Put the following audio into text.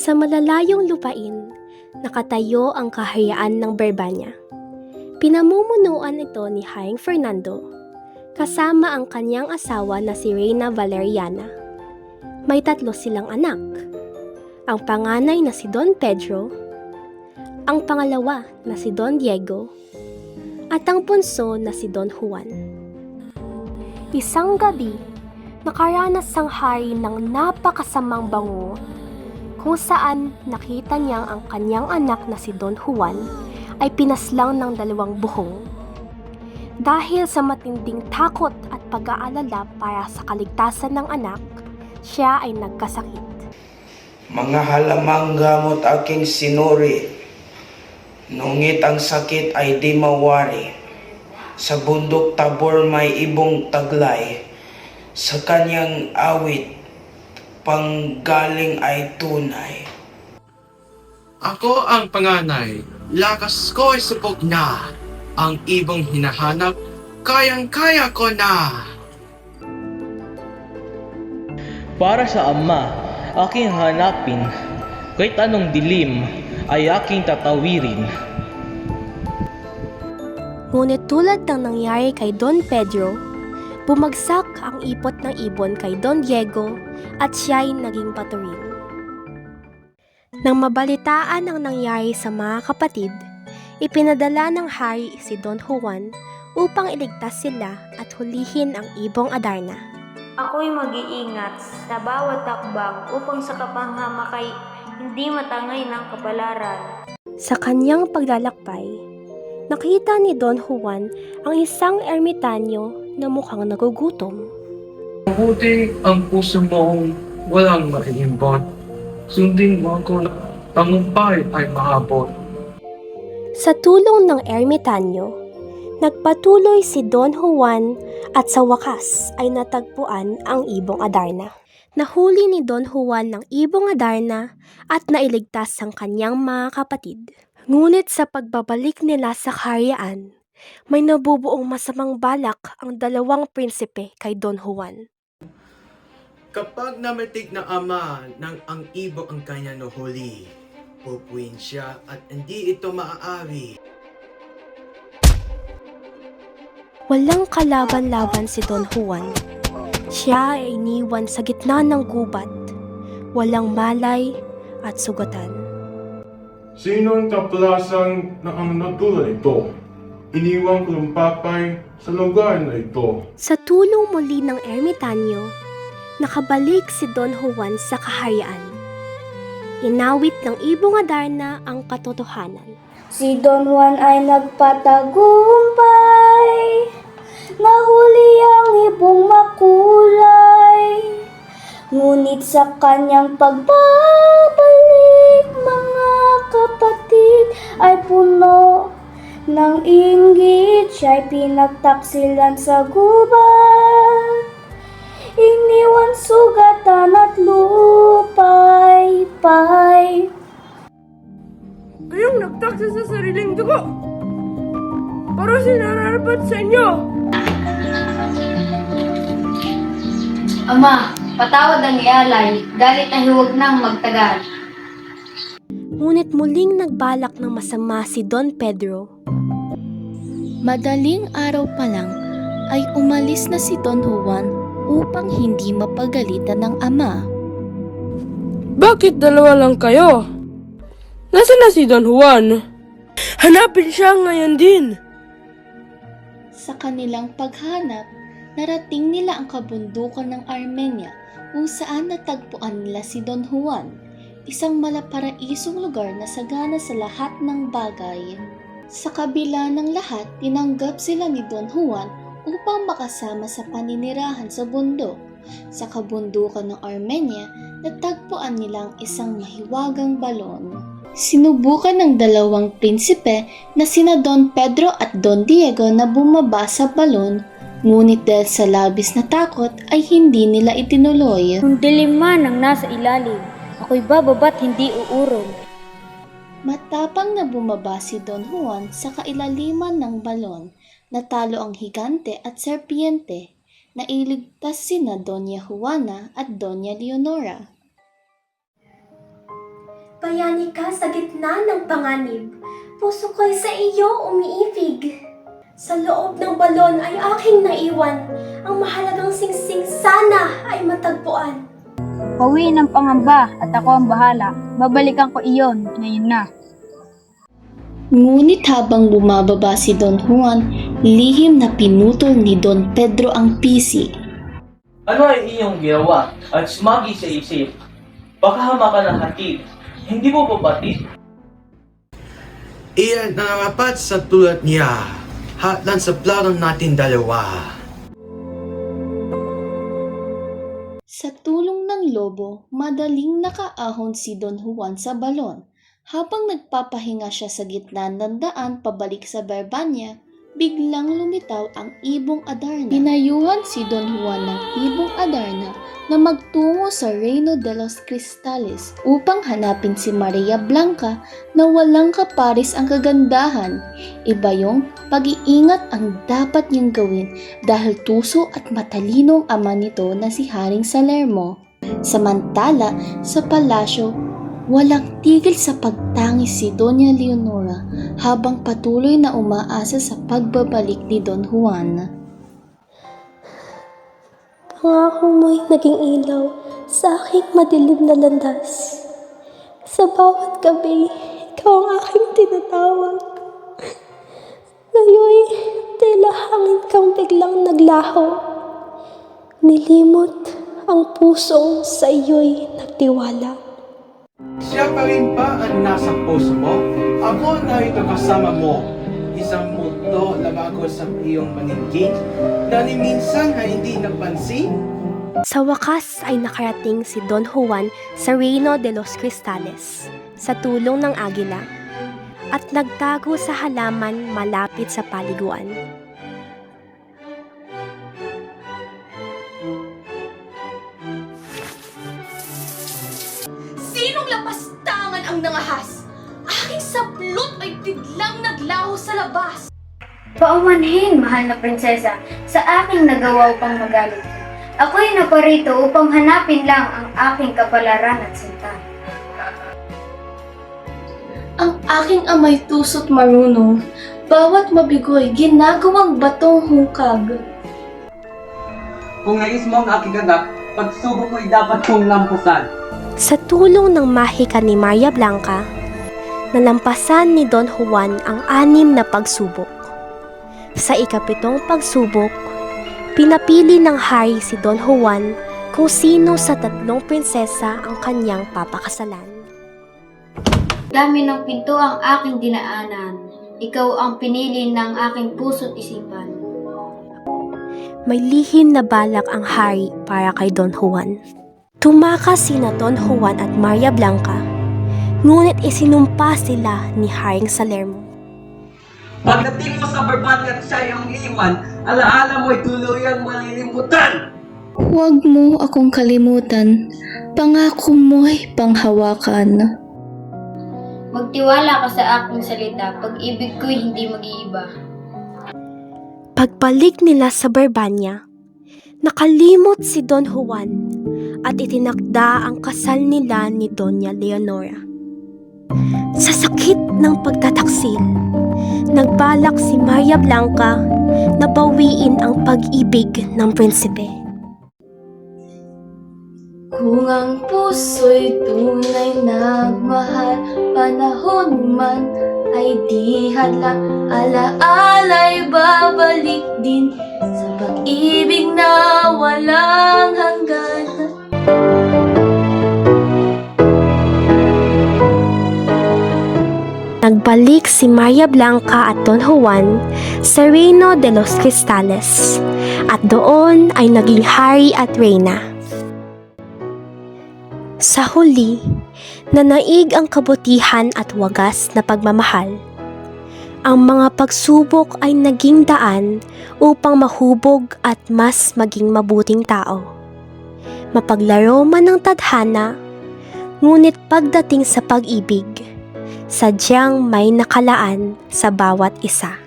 Sa malalayong lupain, nakatayo ang kahayaan ng Berbanya. Pinamumunuan ito ni Haring Fernando, kasama ang kanyang asawa na si Reyna Valeriana. May 3 silang anak. Ang panganay na si Don Pedro, ang pangalawa na si Don Diego, at ang bunso na si Don Juan. Isang gabi, nakaranas ang hari ng napakasamang bango kung saan nakita niyang ang kanyang anak na si Don Juan ay pinaslang ng 2 buhong. Dahil sa matinding takot at pag-aalala para sa kaligtasan ng anak, siya ay nagkasakit. Mga halamang gamot aking sinuri, nungit ang sakit ay di mawari. Sa bundok Tabor may ibong taglay, sa kanyang awit panggaling ay tunay. Ako ang panganay, lakas ko ay subok na. Ang ibong hinahanap, kayang-kaya ko na. Para sa ama, aking hanapin, kahit anong dilim ay aking tatawirin. Ngunit tulad ng nangyari kay Don Pedro, bumagsak ang ipot ng ibon kay Don Diego at siya'y naging paturin. Nang mabalitaan ang nangyari sa mga kapatid, ipinadala ng hari si Don Juan upang iligtas sila at hulihin ang ibong Adarna. Ako'y mag-iingat sa bawat takbang upang sa kapanghamakay hindi matangay ng kapalaran. Sa kanyang paglalakbay, nakita ni Don Juan ang isang ermitanyo na mukhang nagugutom. Mabuti ang puso mong walang maiimbot. Sundin mo ako na tagumpay ay maabot. Sa tulong ng ermitanyo, nagpatuloy si Don Juan at sa wakas ay natagpuan ang ibong Adarna. Nahuli ni Don Juan ng ibong Adarna at nailigtas ang kanyang mga kapatid. Ngunit sa pagbabalik nila sa kaharian, may nabubuong masamang balak ang 2 prinsipe kay Don Juan. Kapag namatig na ama ng ang ibong ang kanya nahuli, pupuin siya at hindi ito maaari. Walang kalaban-laban si Don Juan. Siya ay iniwan sa gitna ng gubat, walang malay at sugatan. Sino ang kaplasan na ang natulad ito? Iniwang kulumpapay sa lugar na ito. Sa tulong muli ng ermitanyo, nakabalik si Don Juan sa kaharian. Inawit ng ibong Adarna ang katotohanan. Si Don Juan ay nagpatagumpay, nahuli ang ibong makulay. Ngunit sa kanyang pagbabalik, mga kapatid ay puno ng inggit. Siya'y pinagtaksilan sa gubat, iniwan sugatan at lupay-pay. Kayong nagtaksa sa sariling dugo para sinarapat sa inyo. Ama, patawad ang ialay, galit na huwag nang magtagal. Ngunit muling nagbalak ng masama si Don Pedro. Madaling araw pa lang ay umalis na si Don Juan upang hindi mapagalitan ng ama. Bakit 2 lang kayo? Nasaan na si Don Juan? Hanapin siya ngayon din. Sa kanilang paghanap, narating nila ang kabundukan ng Armenia kung saan natagpuan nila si Don Juan, isang malaparaisong lugar na sagana sa lahat ng bagay. Sa kabila ng lahat, tinanggap sila ni Don Juan upang makasama sa paninirahan sa bundok. Sa kabundukan ng Armenia, natagpuan nilang isang mahiwagang balon. Sinubukan ng 2 prinsipe na sina Don Pedro at Don Diego na bumaba sa balon, ngunit dahil sa labis na takot ay hindi nila itinuloy. Kung dilim man ang nasa ilalim, ako'y bababa't hindi uurong. Matapang na bumaba si Don Juan sa kailaliman ng balon, natalo ang higante at serpiente, nailigtas sina Doña Juana at Doña Leonora. Bayani ka sa gitna ng panganib. Puso ko'y sa iyo umiibig. Sa loob ng balon ay aking naiwan. Ang mahalagang singsing sana ay matagpuan. Pawiin ang pangamba at ako ang bahala. Babalikan ko iyon ngayon na. Ngunit habang bumababa si Don Juan, lihim na pinutol ni Don Pedro ang pisi. Ano ay iyong ginawa at sumagi sa isip? Baka hama ka ng hatid. Hindi mo ba batid? Iyan ang apat sa tulad niya. Hatlan sa plano natin dalawa. Sa tulong ng lobo, madaling nakaahon si Don Juan sa balon. Habang nagpapahinga siya sa gitna ng daan pabalik sa Barbanya, biglang lumitaw ang ibong Adarna. Pinayuhan si Don Juan ng ibong Adarna na magtungo sa Reino de los Cristales upang hanapin si Maria Blanca na walang kaparis ang kagandahan. Iba yung pag-iingat ang dapat niyang gawin dahil tuso at matalinong ama nito na si Haring Salermo. Samantala, sa palasyo, walang tigil sa pagtangis si Doña Leonora habang patuloy na umaasa sa pagbabalik ni Don Juan. Pangako mo'y naging ilaw sa aking madilim na landas. Sa bawat gabi, ikaw ang aking tinatawag. Ngayon, tila hangin kang biglang naglaho. Nilimot ang pusong sa iyo'y nagtiwala. Siya pa rin ba ang nasa puso mo? Ako narito kasama mo. Isang multo na bago sa iyong maningking na ni minsan ay hindi napansin. Sa wakas ay nakarating si Don Juan sa Reino de los Cristales sa tulong ng agila at nagtago sa halaman malapit sa paliguan. Sinong lapastangan ang nangahas? Aking saplot ay biglang naglaho sa labas. Paumanhin, mahal na prinsesa, sa aking nagawa upang magalit ka. Ako'y naparito upang hanapin lang ang aking kapalaran at sinta. Ang aking amay tuso't marunong, bawat mabigoy ginagawang batong hungkag. Kung nais mo ang aking anak, pagsubok mo'y dapat kong lampasan. Sa tulong ng mahika ni Maria Blanca, nalampasan ni Don Juan ang 6 na pagsubok. Sa ika-7 pagsubok, pinapili ng hari si Don Juan kung sino sa 3 prinsesa ang kanyang papakasalan. Dami ng pinto ang aking dinaanan. Ikaw ang pinili ng aking puso't isipan. May lihim na balak ang hari para kay Don Juan. Tumakas sina Don Juan at Maria Blanca, ngunit isinumpa sila ni Haring Salermo. Pagdating mo sa Barbanya at siya yung iwan, alaala mo'y tuluyang malilimutan! Huwag mo akong kalimutan, pangako mo'y panghawakan. Magtiwala ka sa aking salita, pag-ibig ko'y hindi mag-iiba. Pagbalik nila sa Barbanya, nakalimot si Don Juan at itinakda ang kasal nila ni Doña Leonora. Sa sakit ng pagtataksil, nagbalak si Maria Blanca na bawiin ang pag-ibig ng prinsipe. Kung ang puso'y tunay nagmahal, panahon man ay di hadlang, alaala'y babalik din sa pag-ibig na walang hanggan. Nagbalik si Maria Blanca at Don Juan sa Reino de los Cristales at doon ay naging hari at reyna. Sa huli, nanaig ang kabutihan at wagas na pagmamahal. Ang mga pagsubok ay naging daan upang mahubog at mas maging mabuting tao. Mapaglaro man ng tadhana, ngunit pagdating sa pag-ibig, sadyang may nakalaan sa bawat isa.